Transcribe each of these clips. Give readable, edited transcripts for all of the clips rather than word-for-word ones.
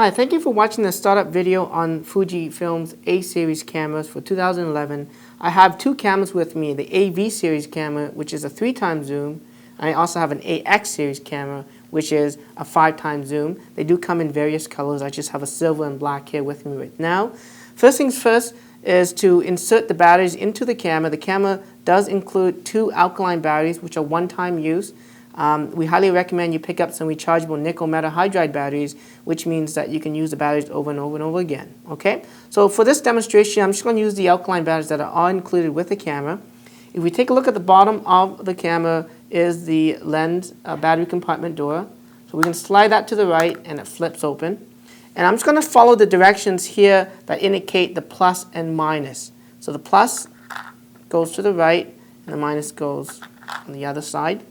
Hi, thank you for watching the startup video on Fujifilm's A series cameras for 2011. I have two cameras with me, the AV series camera, which is a 3x zoom, and I also have an AX series camera, which is a 5x zoom. They do come in various colors. I just have a silver and black here with me right now. First things first is to insert the batteries into the camera. The camera does include two alkaline batteries, which are one-time use. We highly recommend you pick up some rechargeable nickel metal hydride batteries, which means that you can use the batteries over and over and over again. Okay? So for this demonstration, I'm just going to use the alkaline batteries that are all included with the camera. If we take a look at the bottom of the camera is the lens battery compartment door. So we can slide that to the right and it flips open. And I'm just going to follow the directions here that indicate the plus and minus. So the plus goes to the right and the minus goes on the other side.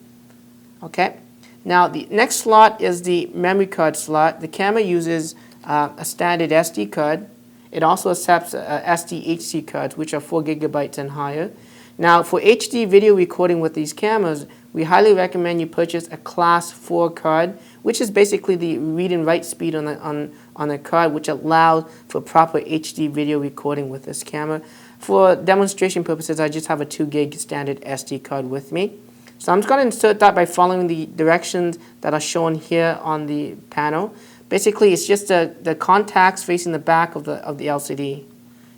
Okay. Now the next slot is the memory card slot. The camera uses a standard SD card. It also accepts SDHC cards, which are 4 GB and higher. Now for HD video recording with these cameras, we highly recommend you purchase a Class 4 card, which is basically the read and write speed on the card, which allows for proper HD video recording with this camera. For demonstration purposes, I just have a 2 GB standard SD card with me. So I'm just going to insert that by following the directions that are shown here on the panel. Basically, it's just the contacts facing the back of the LCD.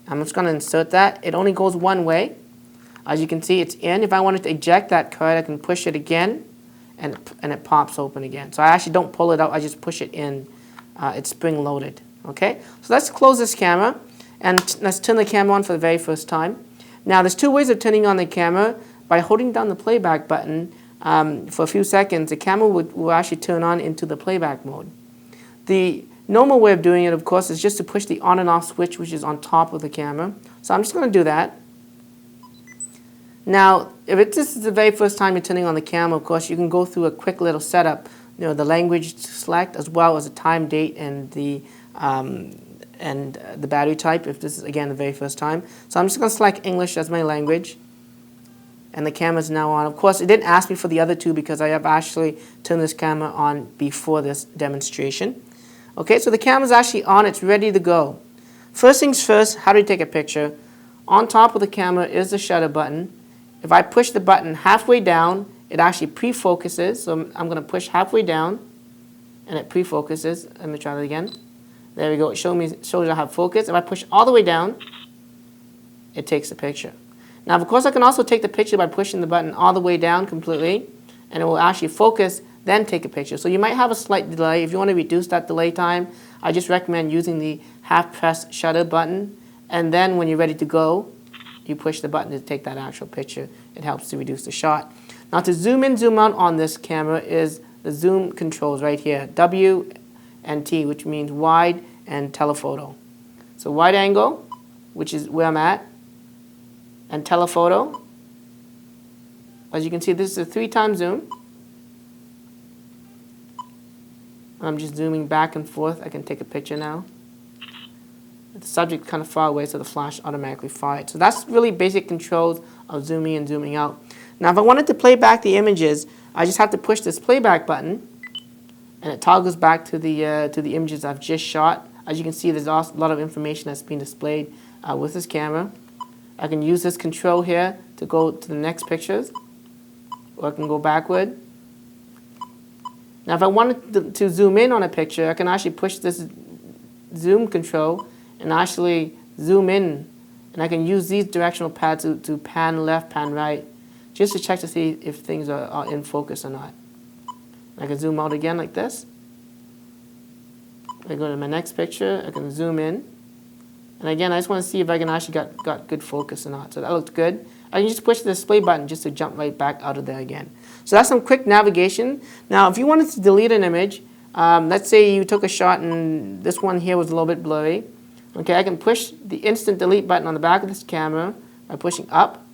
I'm just going to insert that. It only goes one way. As you can see, it's in. If I wanted to eject that card, I can push it again, and it pops open again. So I actually don't pull it out. I just push it in. It's spring-loaded. Okay. So let's close this camera, and let's turn the camera on for the very first time. Now, there's two ways of turning on the camera. By holding down the playback button for a few seconds, the camera will actually turn on into the playback mode. The normal way of doing it, of course, is just to push the on and off switch, which is on top of the camera. So I'm just going to do that. Now, if this is the very first time you're turning on the camera, of course, you can go through a quick little setup. You know, the language to select, as well as the time, date, and the battery type, if this is, again, the very first time. So I'm just going to select English as my language. And the camera is now on. Of course, it didn't ask me for the other two because I have actually turned this camera on before this demonstration. Okay, so the camera is actually on. It's ready to go. First things first, how do you take a picture? On top of the camera is the shutter button. If I push the button halfway down, it actually pre-focuses. So I'm going to push halfway down, and it pre-focuses. Let me try that again. There we go. It shows you I have focus. If I push all the way down, it takes the picture. Now, of course, I can also take the picture by pushing the button all the way down completely, and it will actually focus, then take a picture. So you might have a slight delay. If you want to reduce that delay time, I just recommend using the half-press shutter button, and then when you're ready to go, you push the button to take that actual picture. It helps to reduce the shot. Now, to zoom in, zoom out on this camera is the zoom controls right here, W and T, which means wide and telephoto. So wide angle, which is where I'm at, and telephoto. As you can see, this is a 3x zoom. I'm just zooming back and forth. I can take a picture now. The subject kind of far away, so the flash automatically fired. So that's really basic controls of zooming and zooming out. Now, if I wanted to play back the images, I just have to push this playback button, and it toggles back to the images I've just shot. As you can see, there's also a lot of information that's being displayed with this camera. I can use this control here to go to the next pictures, or I can go backward. Now, if I wanted to zoom in on a picture, I can actually push this zoom control and actually zoom in, and I can use these directional pads to pan left, pan right, just to check to see if things are in focus or not. I can zoom out again like this. I go to my next picture, I can zoom in. And again, I just want to see if I can actually got good focus or not. So that looked good. I can just push the display button just to jump right back out of there again. So that's some quick navigation. Now, if you wanted to delete an image, let's say you took a shot and this one here was a little bit blurry. Okay, I can push the instant delete button on the back of this camera by pushing up.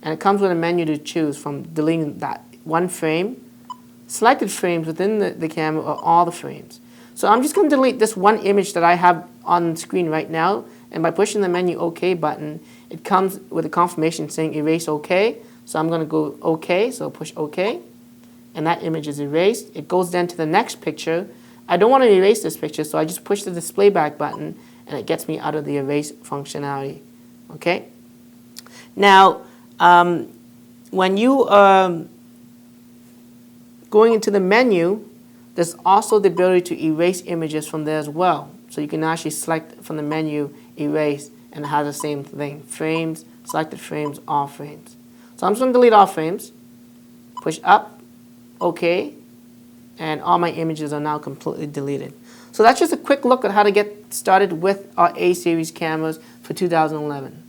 And it comes with a menu to choose from deleting that one frame, selected frames within the camera, or all the frames. So I'm just going to delete this one image that I have on the screen right now, and by pushing the menu OK button, it comes with a confirmation saying erase OK. So I'm going to go OK, so push OK, and that image is erased. It goes then to the next picture, I don't want to erase this picture, so I just push the display back button and it gets me out of the erase functionality. Okay? Now, when you going into the menu, there's also the ability to erase images from there as well. So you can actually select from the menu, erase, and it has the same thing. Frames, selected frames, all frames. So I'm just going to delete all frames. Push up, OK, and all my images are now completely deleted. So that's just a quick look at how to get started with our A series cameras for 2011.